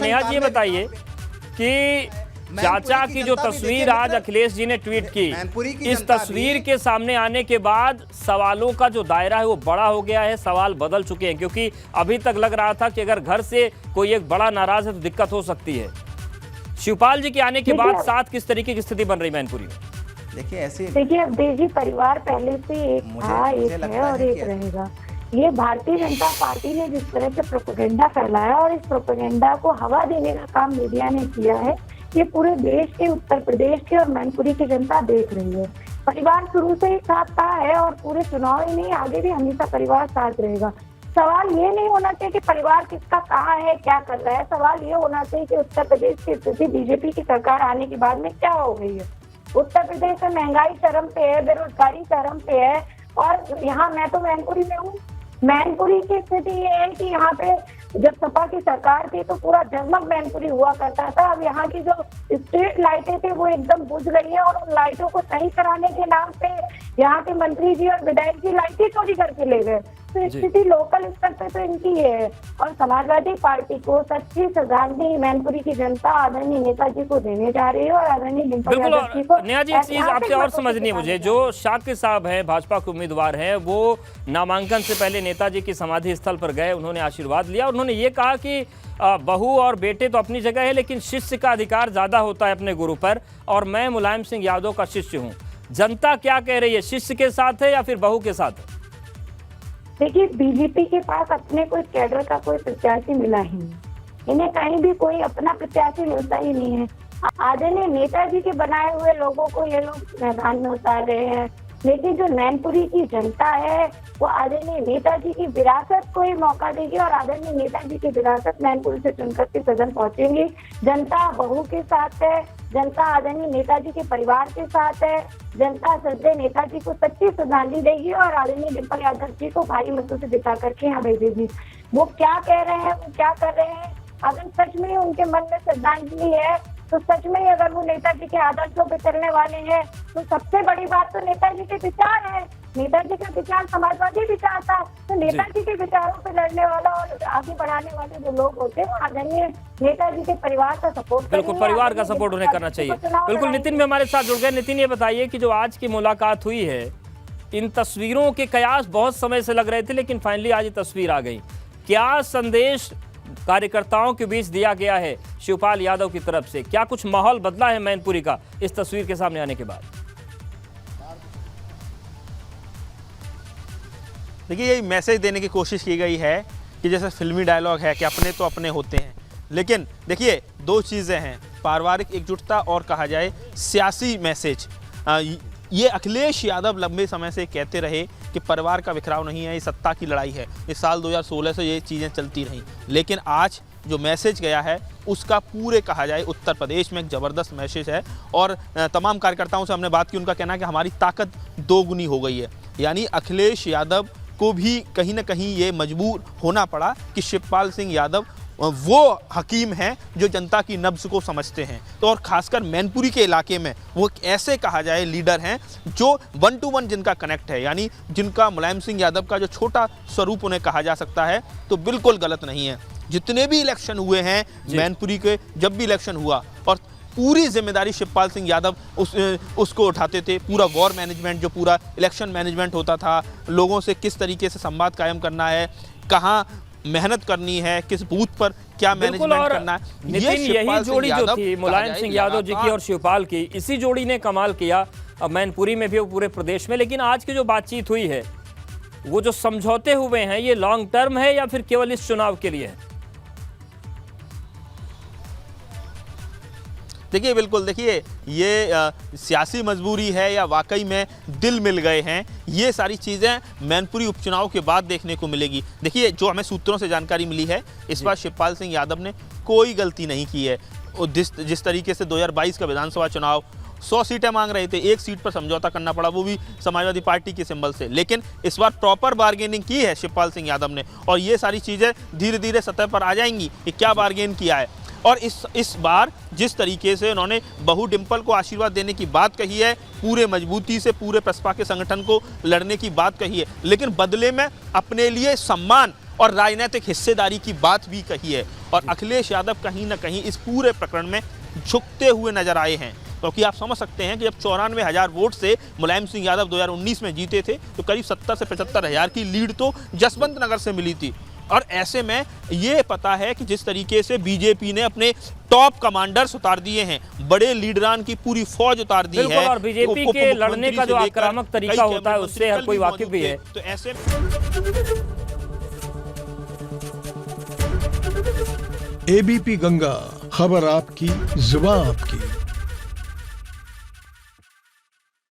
नेहा जी ये बताइए कि चाचा की जो तस्वीर आज अखिलेश जी ने ट्वीट की, इस तस्वीर के सामने आने के बाद सवालों का जो दायरा है वो बड़ा हो गया है, सवाल बदल चुके हैं, क्योंकि अभी तक लग रहा था कि अगर घर से कोई एक बड़ा नाराज है तो दिक्कत हो सकती है। शिवपाल जी के आने के बाद साथ किस तरीके की स्थिति बन रही मैनपुरी में? देखिए अब देजी परिवार पहले से एक था, एक है और एक रहेगा। ये भारतीय जनता पार्टी ने जिस तरह से प्रोपेगेंडा फैलाया और इस प्रोपेगेंडा को हवा देने का काम मीडिया ने किया है, ये पूरे देश के, उत्तर प्रदेश के और मैनपुरी की जनता देख रही है। परिवार शुरू से ही साथ था है और पूरे चुनाव ही नहीं, आगे भी हमेशा परिवार साथ रहेगा। सवाल ये नहीं होना चाहिए कि परिवार किसका कहाँ है, क्या कर रहा है। सवाल ये होना चाहिए कि उत्तर प्रदेश की स्थिति बीजेपी की सरकार आने के बाद में क्या हो गई है। उत्तर प्रदेश में महंगाई चरम पे है, बेरोजगारी चरम पे है और यहाँ मैं तो मैनपुरी में हूँ। मैनपुरी की स्थिति ये है कि यहाँ पे जब सपा की सरकार थी तो पूरा जगमग मैनपुरी हुआ करता था। अब यहाँ की जो स्ट्रीट लाइटें थी वो एकदम बुझ गई है और उन लाइटों को सही कराने के नाम पे यहाँ के मंत्री जी और विधायक जी लाइटें चोरी करके ले गए। तो स्थिति लोकल स्तर पे तो इनकी है और समाजवादी पार्टी को सच्ची श्रद्धांजलि मैनपुरी की जनता आदरणीय नेताजी को देने जा रही है और आदरणीय डिम्पल यादव जी को। नेहा जी एक चीज आपसे और समझनी है मुझे, जो शाकिर साहब हैं, भाजपा के उम्मीदवार हैं, वो नामांकन से पहले नेताजी की समाधि स्थल पर गए, उन्होंने आशीर्वाद लिया और उन्होंने ये कहा कि बहू और बेटे तो अपनी जगह है लेकिन शिष्य का अधिकार ज्यादा होता है अपने गुरु पर, और मैं मुलायम सिंह यादव का शिष्य हूँ। जनता क्या कह रही है, शिष्य के साथ है या फिर बहू के साथ है? देखिए बीजेपी के पास अपने कोई कैडर का कोई प्रत्याशी मिला ही नहीं, इन्हें कहीं भी कोई अपना प्रत्याशी मिलता ही नहीं है। आदरणीय नेताजी के बनाए हुए लोगों को ये लोग मैदान में उतार रहे हैं, लेकिन जो मैनपुरी की जनता है वो आदरणीय नेताजी की विरासत को ही मौका देगी और आदरणीय नेताजी की विरासत मैनपुरी से चुनकर के सदन पहुंचेंगी। जनता बहू के साथ है, जनता आदरणीय नेताजी के परिवार के साथ है, जनता श्रद्धेय नेताजी को सच्ची श्रद्धांजलि देगी और आदरणीय डिम्पल यादव जी को भारी मतों से जिता करके यहाँ भेजेगी। वो क्या कह रहे हैं, वो क्या कर रहे हैं, अगर सच में उनके मन में श्रद्धांजलि है तो सच में ही अगर वो नेताजी के आदर्शों पे चलने वाले हैं तो सबसे बड़ी बात तो नेताजी के विचार है। नेताजी का विचार समाजवादी विचार था, तो नेताजी के विचारों पे लड़ने वाला और आगे बढ़ाने वाले जो लोग होते हैं वो आदरणीय नेताजी के परिवार का सपोर्ट, बिल्कुल परिवार का सपोर्ट उन्हें करना चाहिए। बिल्कुल नितिन भी हमारे साथ जुड़ गए। नितिन ये बताइए कि जो आज की मुलाकात हुई है, इन तस्वीरों के कयास बहुत समय से लग रहे थे लेकिन फाइनली आज ये तस्वीर आ गई, क्या संदेश कार्यकर्ताओं के बीच दिया गया है शिवपाल यादव की तरफ से? क्या कुछ माहौल बदला है मैनपुरी का इस तस्वीर के सामने आने के बाद? देखिए यही मैसेज देने की कोशिश की गई है कि जैसे फिल्मी डायलॉग है कि अपने तो अपने होते हैं, लेकिन देखिए दो चीज़ें हैं, पारिवारिक एकजुटता और कहा जाए सियासी मैसेज। ये अखिलेश यादव लंबे समय से कहते रहे कि परिवार का बिखराव नहीं है, ये सत्ता की लड़ाई है। इस साल 2016 से ये चीज़ें चलती रहीं, लेकिन आज जो मैसेज गया है उसका पूरे कहा जाए उत्तर प्रदेश में एक ज़बरदस्त मैसेज है। और तमाम कार्यकर्ताओं से हमने बात की, उनका कहना है कि हमारी ताकत दोगुनी हो गई है। यानी अखिलेश यादव को भी कहीं ना कहीं ये मजबूर होना पड़ा कि शिवपाल सिंह यादव वो हकीम हैं जो जनता की नब्ज़ को समझते हैं। तो और ख़ासकर मैनपुरी के इलाके में वो ऐसे कहा जाए लीडर हैं जो 1 to 1 जिनका कनेक्ट है, यानी जिनका मुलायम सिंह यादव का जो छोटा स्वरूप उन्हें कहा जा सकता है, तो बिल्कुल गलत नहीं है। जितने भी इलेक्शन हुए हैं मैनपुरी के, जब भी इलेक्शन हुआ और पूरी जिम्मेदारी शिवपाल सिंह यादव उसको उठाते थे। पूरा वॉर मैनेजमेंट, जो पूरा इलेक्शन मैनेजमेंट होता था, लोगों से किस तरीके से संवाद कायम करना है, कहाँ मेहनत करनी है, किस बूथ पर क्या मैनेजमेंट करना है। नितिन यही जोड़ी जो थी मुलायम सिंह यादव जी की और शिवपाल की, इसी जोड़ी ने कमाल किया मैनपुरी में भी, पूरे प्रदेश में। लेकिन आज की जो बातचीत हुई है, वो जो समझौते हुए हैं, ये लॉन्ग टर्म है या फिर केवल इस चुनाव के लिए है? देखिए बिल्कुल, देखिए ये सियासी मजबूरी है या वाकई में दिल मिल गए हैं, ये सारी चीज़ें मैनपुरी उपचुनाव के बाद देखने को मिलेगी। देखिए जो हमें सूत्रों से जानकारी मिली है, इस बार शिवपाल सिंह यादव ने कोई गलती नहीं की है। जिस तरीके से 2022 का विधानसभा चुनाव 100 सीटें मांग रहे थे, 1 सीट पर समझौता करना पड़ा, वो भी समाजवादी पार्टी के सिंबल से, लेकिन इस बार प्रॉपर बार्गेनिंग की है शिवपाल सिंह यादव ने। और ये सारी चीज़ें धीरे धीरे सतह पर आ जाएंगी कि क्या बार्गेन किया है। और इस बार जिस तरीके से उन्होंने बहू डिम्पल को आशीर्वाद देने की बात कही है, पूरे मजबूती से पूरे प्रसपा के संगठन को लड़ने की बात कही है, लेकिन बदले में अपने लिए सम्मान और राजनीतिक हिस्सेदारी की बात भी कही है। और अखिलेश यादव कहीं ना कहीं इस पूरे प्रकरण में झुकते हुए नजर आए हैं, क्योंकि आप समझ सकते हैं कि जब 94,000 वोट से मुलायम सिंह यादव 2019 में जीते थे तो करीब 70 से 75,000 की लीड तो जसवंत नगर से मिली थी। और ऐसे में ये पता है कि जिस तरीके से बीजेपी ने अपने टॉप कमांडर्स उतार दिए हैं, बड़े लीडरान की पूरी फौज उतार दी है, और बीजेपी के लड़ने का जो आक्रामक तरीका होता है उससे हर कोई वाकिफ भी है। तो ऐसे एबीपी गंगा, खबर आपकी, जुबान आपकी।